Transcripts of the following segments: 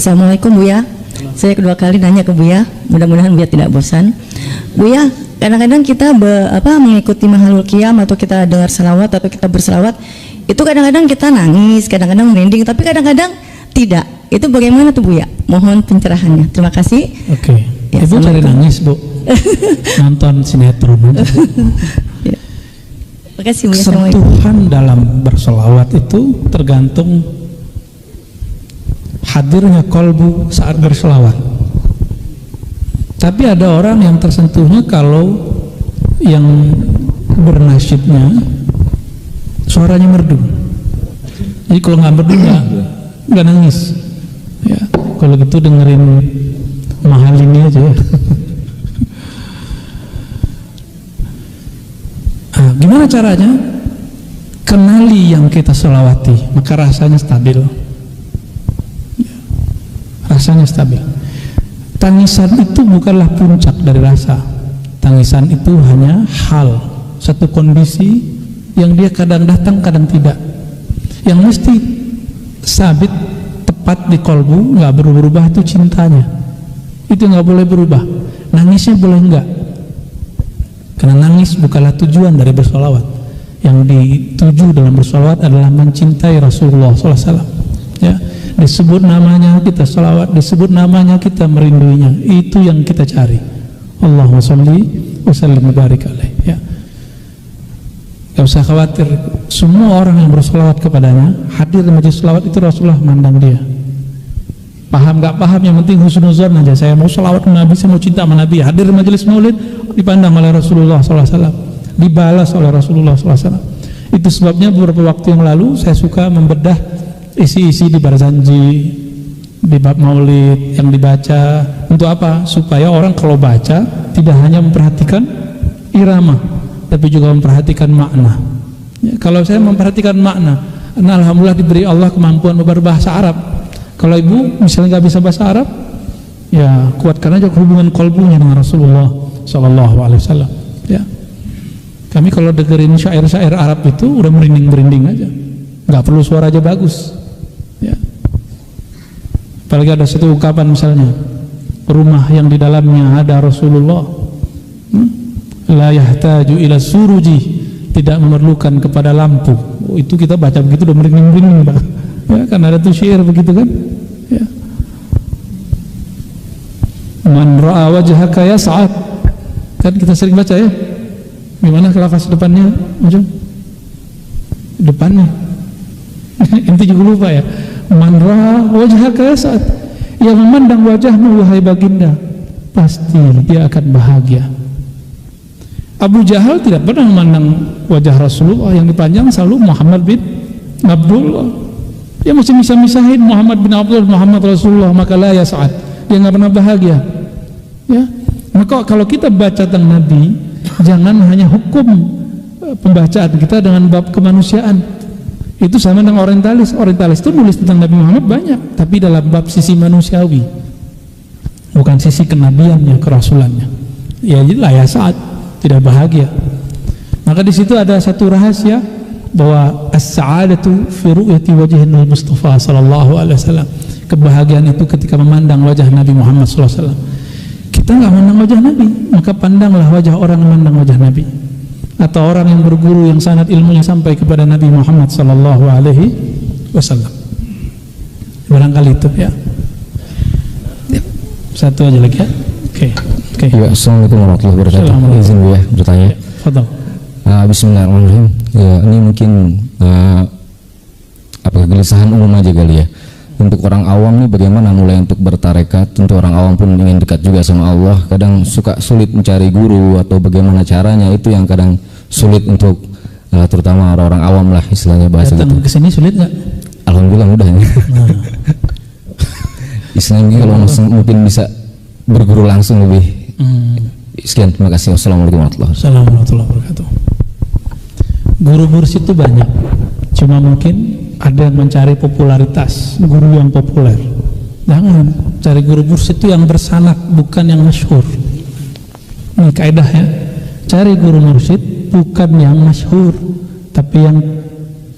Assalamualaikum Buya. Saya kedua kali nanya ke Buya, mudah-mudahan Buya tidak bosan. Buya, kadang-kadang kita mengikuti mahalul qiyam atau kita dengar salawat atau kita bersalawat, itu kadang-kadang kita nangis, kadang-kadang merinding, tapi kadang-kadang tidak. Itu bagaimana tuh Buya? Mohon pencerahannya. Terima kasih. Oke. Ya, Ibu cari nangis Bu. Nonton sinetron aja. Ya. Terima kasih Buya. Sentuhan dalam bersolawat itu tergantung hadirnya kolbu saat berselawat. Tapi ada orang yang tersentuhnya kalau yang bernasyidnya suaranya merdu. Jadi kalau nggak merdu nggak nangis. Ya, kalau gitu dengerin mahal ini aja. Nah, gimana caranya? Kenali yang kita selawati, maka rasanya stabil. Rasanya stabil. Tangisan itu bukanlah puncak dari rasa. Tangisan itu hanya hal, satu kondisi yang dia kadang datang, kadang tidak. Yang mesti sabit, tepat di kolbu, nggak berubah-ubah itu cintanya. Itu nggak boleh berubah. Nangisnya boleh enggak? Karena nangis bukanlah tujuan dari bersolawat. Yang dituju dalam bersolawat adalah mencintai Rasulullah SAW. Ya. Disebut namanya kita salawat, disebut namanya kita merinduinya. Itu yang kita cari. Allahumma sholli wa sallim wa barik alaihi. Ya. Gak usah khawatir. Semua orang yang bersolawat kepadanya, hadir di majelis salawat itu Rasulullah mandang dia. Paham gak paham, yang penting husnuzon aja. Saya mau salawat ke Nabi, saya mau cinta sama Nabi. Hadir di majelis maulid, dipandang oleh Rasulullah SAW, dibalas oleh Rasulullah SAW. Itu sebabnya beberapa waktu yang lalu saya suka membedah isi-isi di Barzanji, di bab maulid yang dibaca. Untuk apa? Supaya orang kalau baca tidak hanya memperhatikan irama, tapi juga memperhatikan makna. Ya, kalau saya memperhatikan makna, alhamdulillah diberi Allah kemampuan berbahasa Arab. Kalau ibu misalnya nggak bisa bahasa Arab, ya kuatkan aja hubungan kolbunya dengan Rasulullah SAW. Ya, kami kalau dengerin syair-syair Arab itu udah merinding-merinding aja, nggak perlu suara aja bagus. Ya. Apalagi ada satu ungkapan misalnya, rumah yang di dalamnya ada Rasulullah, la yahtaju ila suruji, tidak memerlukan kepada lampu. Itu kita baca begitu udah merinding-merinding, Pak. Ya, kan ada tuh syair begitu kan? Ya. Man ra'a wajhaka yas'ad. Kan kita sering baca ya. Gimana lafaz depannya? Macam depannya. Inti juga lupa ya. Man ra'a wajhaka yas'ad. Yang memandang wajahmu wahai baginda, pasti dia akan bahagia. Abu Jahal tidak pernah memandang wajah Rasulullah, yang dipandang selalu Muhammad bin Abdullah. Dia masih bisa-misahin Muhammad bin Abdullah, Muhammad Rasulullah, maka la yas'ad. Dia nggak pernah bahagia. Ya. Maka kalau kita baca tentang Nabi, jangan hanya hukum pembacaan kita dengan bab kemanusiaan. Itu sama dengan orientalis. Orientalis itu nulis tentang Nabi Muhammad banyak, tapi dalam bab sisi manusiawi, bukan sisi kenabiannya, kerasulannya. Ya jadi lah ya saat tidak bahagia. Maka di situ ada satu rahasia bahwa as-sa'adatu fi ru'yati wajhin al-Mustafa sallallahu alaihi wasallam. Kebahagiaan itu ketika memandang wajah Nabi Muhammad sallallahu alaihi wasallam. Kita nggak memandang wajah Nabi, maka pandanglah wajah orang yang memandang wajah Nabi, atau orang yang berguru yang sanad ilmunya sampai kepada Nabi Muhammad sallallahu alaihi wasallam. Barangkali itu ya. Satu aja lagi ya. Oke. Ya, assalamualaikum warahmatullahi wabarakatuh. Izin ya bertanya. Fadhal. Bismillahirrahmanirrahim. Ya, ini mungkin kegelisahan umum aja kali ya. Untuk orang awam nih bagaimana mulai untuk bertarekat? Untuk orang awam pun ingin dekat juga sama Allah, kadang suka sulit mencari guru atau bagaimana caranya, itu yang kadang sulit untuk terutama orang-orang awam lah istilahnya bahasa gitu. Datang ke sini sulit nggak? Alhamdulillah mudah ya. Istilahnya kalau mungkin bisa berguru langsung lebih. Sekian, terima kasih. Wassalamualaikum warahmatullahi wabarakatuh. Guru mursyid itu banyak, cuma mungkin ada yang mencari popularitas, guru yang populer. Jangan cari guru mursyid itu yang bersanad, bukan yang masyhur. Ini kaidah ya. Cari guru mursyid bukan yang masyhur, tapi yang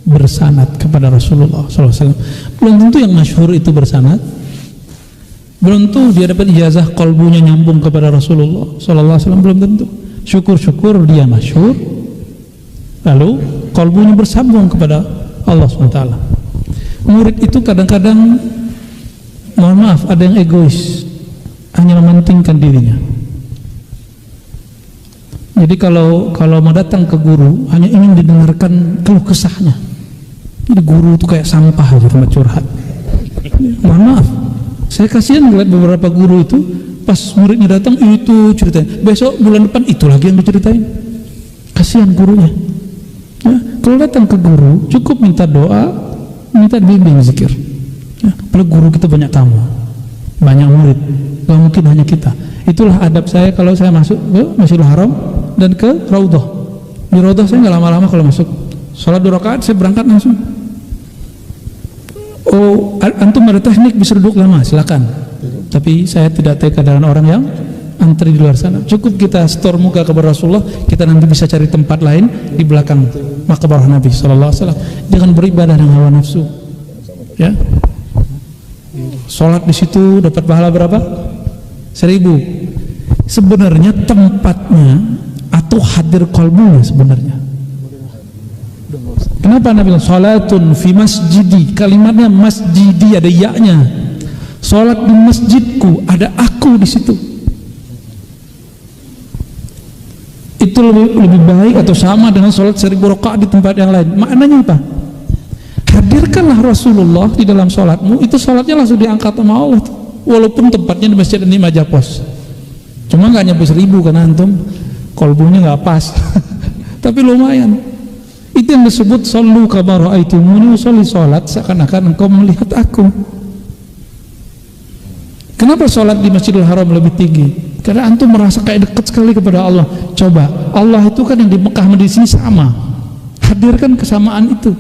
bersanad kepada Rasulullah SAW. Belum tentu yang masyhur itu bersanad, Belum tentu dia dapat ijazah kolbunya nyambung kepada Rasulullah sallallahu alaihi wasallam, belum tentu. Syukur-syukur dia masyhur, lalu kolbunya bersambung kepada Allah SWT. Murid itu kadang-kadang, mohon maaf, ada yang egois, hanya mementingkan dirinya. Jadi kalau mau datang ke guru hanya ingin didengarkan keluh kesahnya. Jadi guru itu kayak sampah aja, tempat curhat. Mohon maaf, saya kasihan melihat beberapa guru itu pas muridnya datang itu ceritain, besok bulan depan itu lagi yang diceritain. Kasihan gurunya. Ya, kalau datang ke guru cukup minta doa, minta bimbing zikir. Ya, kalau guru kita banyak tamu, banyak murid, gak mungkin hanya kita. Itulah adab saya kalau saya masuk ke Masjidil Haram dan ke Raudhah. Di Raudhah saya nggak lama-lama kalau masuk. Sholat 2 rakaat saya berangkat langsung. Oh, antum ada teknik bisa duduk lama, silakan. Tapi saya tidak tega dengan orang yang antri di luar sana. Cukup kita setor muka kepada Rasulullah, kita nanti bisa cari tempat lain di belakang makbarah Nabi sallallahu alaihi wasallam. Jangan beribadah dengan hawa nafsu. Ya. Sholat di situ dapat pahala berapa? 1000. Sebenarnya tempatnya atau hadir qalbunya sebenarnya. Kenapa Nabi bilang salatun fi masjidi? Kalimatnya masjidi ada ya-nya. Salat di masjidku, ada aku di situ. Itu lebih baik atau sama dengan salat 1000 rakaat di tempat yang lain. Maknanya apa? Hadirkanlah Rasulullah di dalam salatmu, itu salatnya langsung diangkat sama Allah. Walaupun tempatnya di masjid ini Majapos. Cuma nggak nyampe 1000 karena antum kolbunya nggak pas. Tapi lumayan. Itu yang disebut sallu kama ra'aitumuni usolli, salat seakan-akan engkau melihat aku. Kenapa salat di Masjidil Haram lebih tinggi? Karena antum merasa kayak dekat sekali kepada Allah. Coba, Allah itu kan yang di Mekah di sini sama. Hadirkan kesamaan itu.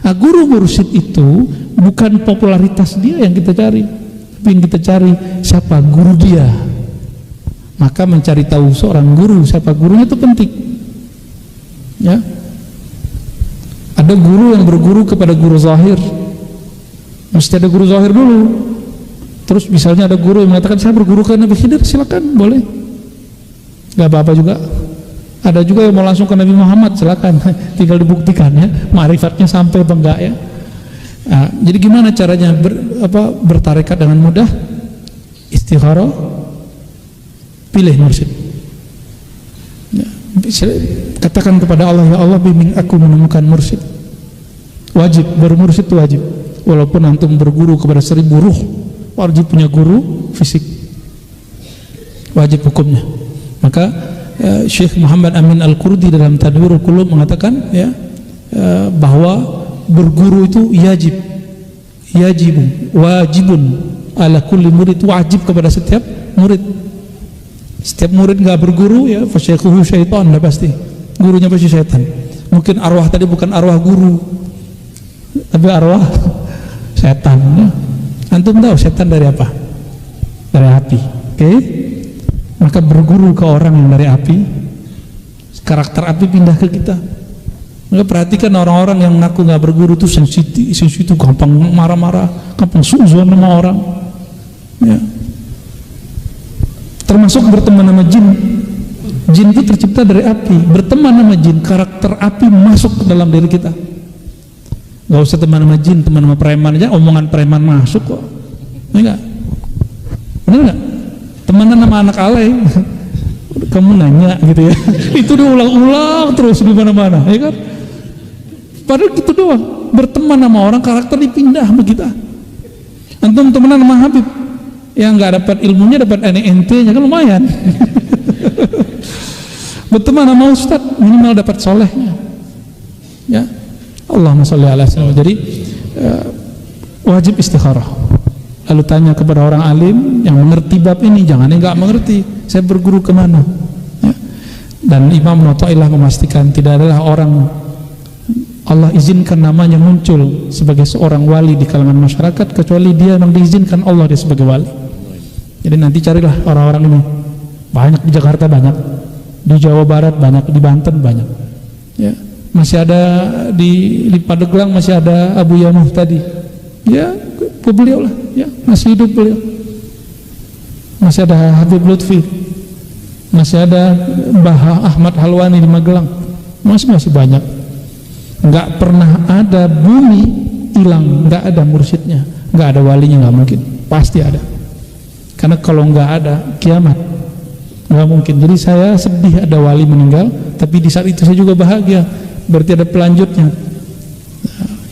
Nah, guru mursyid itu bukan popularitas dia yang kita cari, tapi yang kita cari siapa guru dia. Maka mencari tahu seorang guru, siapa gurunya itu penting. Ya. Ada guru yang berguru kepada guru zahir, mesti ada guru zahir dulu. Terus misalnya ada guru yang mengatakan saya berguru ke Nabi Khidir, silakan, boleh, nggak apa-apa juga. Ada juga yang mau langsung ke Nabi Muhammad, silakan, tinggal dibuktikan ya, ma'rifatnya sampai apa enggak ya. Nah, jadi gimana caranya bertarekat dengan mudah? Istikharah, pilih mursyid. Ya, katakan kepada Allah, ya Allah bimbing aku menemukan mursyid. Wajib, bermursyid itu wajib. Walaupun antum berguru kepada 1000 ruh, wajib punya guru fisik, wajib hukumnya. Maka Syekh Muhammad Amin Al-Qurdi dalam Tadwirul Qulub mengatakan ya, bahwa berguru itu wajibun ala kulli murid, wajib kepada setiap murid. Setiap murid nggak berguru ya fasyaikuhu syaitan, lah pasti gurunya pasti syaitan. Mungkin arwah tadi bukan arwah guru, tapi arwah setan ya. Antum tahu setan dari apa? Dari api. Oke? Maka berguru ke orang yang dari api, karakter api pindah ke kita. Maka perhatikan orang-orang yang ngaku nggak berguru itu sensitif, gampang marah-marah, gampang suuzon sama orang. Ya. Termasuk berteman sama jin. Jin itu tercipta dari api. Berteman sama jin, karakter api masuk ke dalam diri kita. Gak usah teman sama jin, teman sama preman aja, omongan preman masuk kok. Enggak? Bener nggak? Temenan sama anak alay, kamu nanya gitu ya. Itu diulang-ulang terus di mana-mana, ya kan? Padahal gitu doang. Berteman sama orang, karakter dipindah sama kita. Antum temenan sama Habib, yang nggak dapat ilmunya, dapat NNT-nya kan lumayan. Berteman sama Ustad, minimal dapat solehnya. Ya, Allahumma sholli ala sayyidina. Jadi wajib istikharah. Lalu tanya kepada orang alim yang mengerti bab ini, jangan yang nggak mengerti. Saya berguru kemana? Ya. Dan Imam Nu'tailah memastikan tidak adalah orang Allah izinkan namanya muncul sebagai seorang wali di kalangan masyarakat kecuali dia yang diizinkan Allah dia sebagai wali. Jadi nanti carilah orang-orang ini. Banyak di Jakarta, banyak di Jawa Barat, banyak di Banten, banyak. Ya. Masih ada di Pandeglang, masih ada Abu Yanuh tadi. Ya, beliau lah, ya, masih hidup beliau. masih ada Habib Lutfi, masih ada Mbah Ahmad Halwani di Magelang, masih banyak. Nggak pernah ada bumi hilang nggak ada mursyidnya, nggak ada walinya, nggak mungkin, pasti ada. Karena kalau nggak ada kiamat nggak mungkin. Jadi saya sedih ada wali meninggal, tapi di saat itu saya juga bahagia, berarti ada pelanjutnya.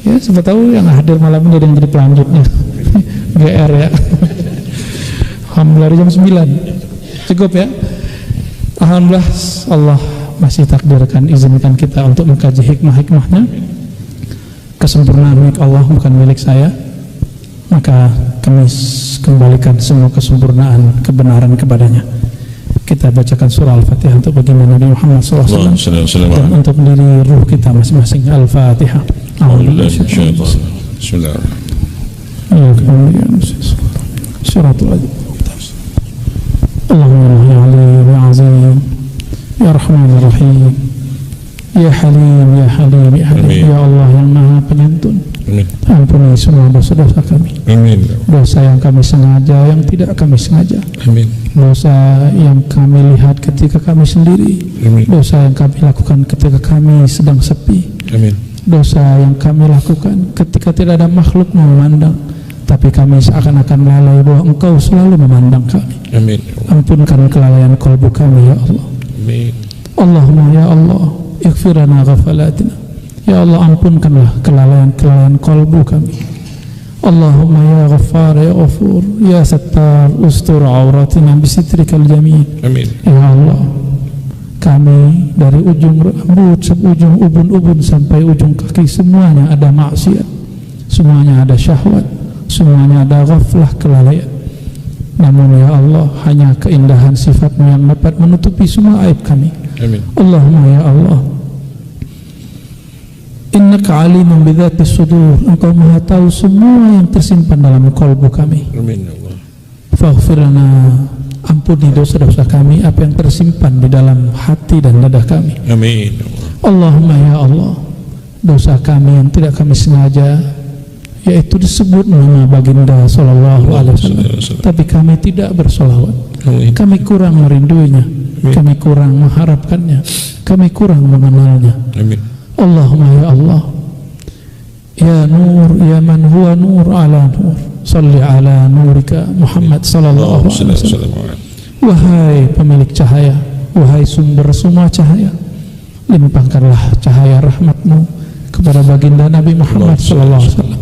Ya, siapa tahu yang hadir malam ini ada yang jadi pelanjutnya. GR ya. Alhamdulillah jam 9 cukup ya. Alhamdulillah Allah masih takdirkan, izinkan kita untuk mengkaji hikmah-hikmahnya. Kesempurnaan milik Allah, bukan milik saya. Maka kami kembalikan semua kesempurnaan kebenaran kepadanya. Kita bacakan surah Al-Fatihah untuk baginda Nabi Muhammad SAW dan untuk diri ruh kita masing-masing. Al-Fatihah. Allahumma ya alim ya azim ya rahman ya rahim ya halim ya halim ya halim. Ya Allah yang maha penyantun, ampuni semua dosa-dosa kami. Amin. Dosa yang kami sengaja, yang tidak kami sengaja. Amin. Dosa yang kami lihat ketika kami sendiri. Amin. Dosa yang kami lakukan ketika kami sedang sepi. Amin. Dosa yang kami lakukan ketika tidak ada makhluk memandang, tapi kami seakan-akan lalai bahwa Engkau selalu memandang kami. Amin. Ampunkan kelalaian qalbu kami ya Allah. Amin. Allahumma ya Allah, ighfir lana ghafalatina. Ya Allah, ampunkanlah kelalaian qalbu kami. Allahumma ya Ghaffar ya Ghafur ya Sattar, ustur auratina bisitrikal jamil. Amin. Ya Allah, kami dari ujung rambut, ujung ubun-ubun sampai ujung kaki semuanya ada maksiat, semuanya ada syahwat, semuanya ada ghaflah, kelalaian. Namun ya Allah, hanya keindahan sifat-Mu yang dapat menutupi semua aib kami. Amin. Allahumma ya Allah, Innaka alimun bidzatis sudur, Engkau maha tahu semua yang tersimpan dalam kalbu kami. Amin ya Allah. Faghfir lana, ampuni dosa-dosa kami, apa yang tersimpan di dalam hati dan dada kami. Amin. Allahumma ya Allah, dosa kami yang tidak kami sengaja, yaitu disebut nama baginda sallallahu alaihi wasallam, tapi kami tidak bersolawat. Kami kurang merinduinya, kami kurang mengharapkannya, kami kurang mengenalnya. Amin. Allahumma ya Allah, ya Nur, ya man huwa nur ala nur, salli ala nurika Muhammad sallallahu alaihi wasallam. Wahai pemilik cahaya, wahai sumber semua cahaya, limpahkanlah cahaya rahmat-Mu kepada baginda Nabi Muhammad sallallahu alaihi wasallam,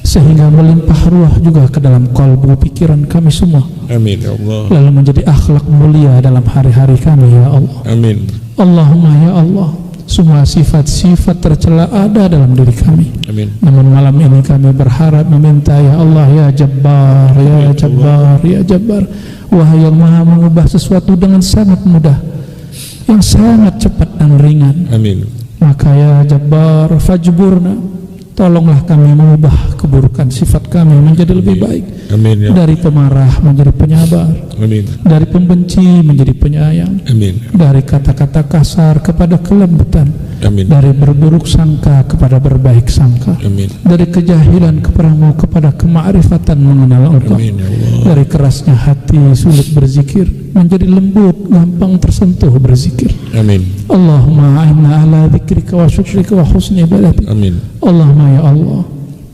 sehingga melimpah ruah juga ke dalam kalbu pikiran kami semua. Amin ya Allah. Lalu menjadi akhlak mulia dalam hari-hari kami ya Allah. Amin. Allahumma ya Allah, semua sifat-sifat tercela ada dalam diri kami. Amin. Namun malam ini kami berharap meminta ya Allah, ya Jabbar, ya Jabbar, ya Jabbar, wahai yang maha mengubah sesuatu dengan sangat mudah, yang sangat cepat dan ringan. Amin. Maka ya Jabbar, fajburna, tolonglah kami mengubah keburukan sifat kami menjadi lebih baik. Amin, ya. Dari pemarah menjadi penyabar. Amin. Dari pembenci menjadi penyayang. Amin. Dari kata-kata kasar kepada kelembutan. Amin. Dari berburuk sangka kepada berbaik sangka. Amin. Dari kejahilan kepada kemakrifatan mengenal Engkau. Amin, ya Allah. Dari kerasnya hati sulit berzikir menjadi lembut, gampang tersentuh berzikir. Amin. Allahumma a'inna ala dzikrika wa syukrika wa husni ibadatik. Amin. Allahumma ya Allah,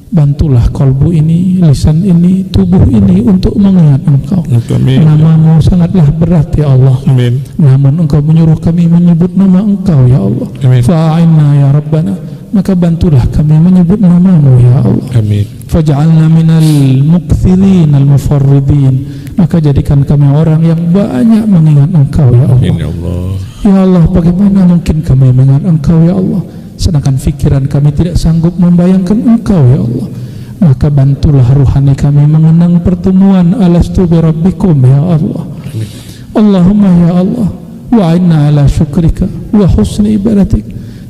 bantulah kalbu ini, lisan ini, tubuh ini untuk mengingat Engkau. Amin. Nama-Mu sangatlah berat ya Allah. Amin. Namun Engkau menyuruh kami menyebut nama Engkau ya Allah. Fa'inna ya Rabbana, maka bantulah kami menyebut nama-Mu ya Allah. Amin. Faj'alna minal mukthilin al-mufarridin, maka jadikan kami orang yang banyak mengingat Engkau ya Allah. Amin ya Allah. Ya Allah, bagaimana mungkin kami mengingat Engkau ya Allah, sedangkan fikiran kami tidak sanggup membayangkan Engkau ya Allah. Maka bantulah ruhani kami mengenang pertemuan alastu bi rabbikum ya Allah. Amin. Allahumma ya Allah, wa'inna ala syukrika wa husni ibadatik.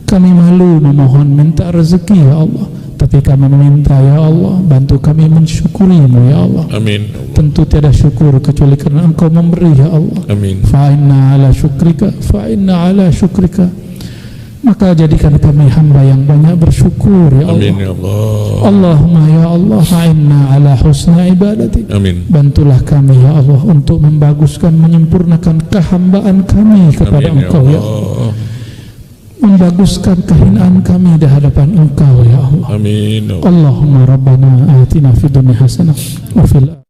Kami malu memohon minta rezeki ya Allah, tapi kami meminta ya Allah, bantu kami mensyukurimu ya Allah. Amin. Tentu tiada syukur kecuali karena Engkau memberi ya Allah. Amin. Fa'inna ala syukrika, fa'inna ala syukrika Maka jadikan kami hamba yang banyak bersyukur ya Allah. Amin ya Allah. Allahumma ya Allah a'inna ala husna ibadatik. Amin. Bantulah kami ya Allah untuk membaguskan, menyempurnakan kehambaan kami kepada Amin ya Engkau ya Allah. Membaguskan kehinaan kami di hadapan Engkau ya Allah. Amin. Allahumma rabbana atina fid dunya hasanah wa fil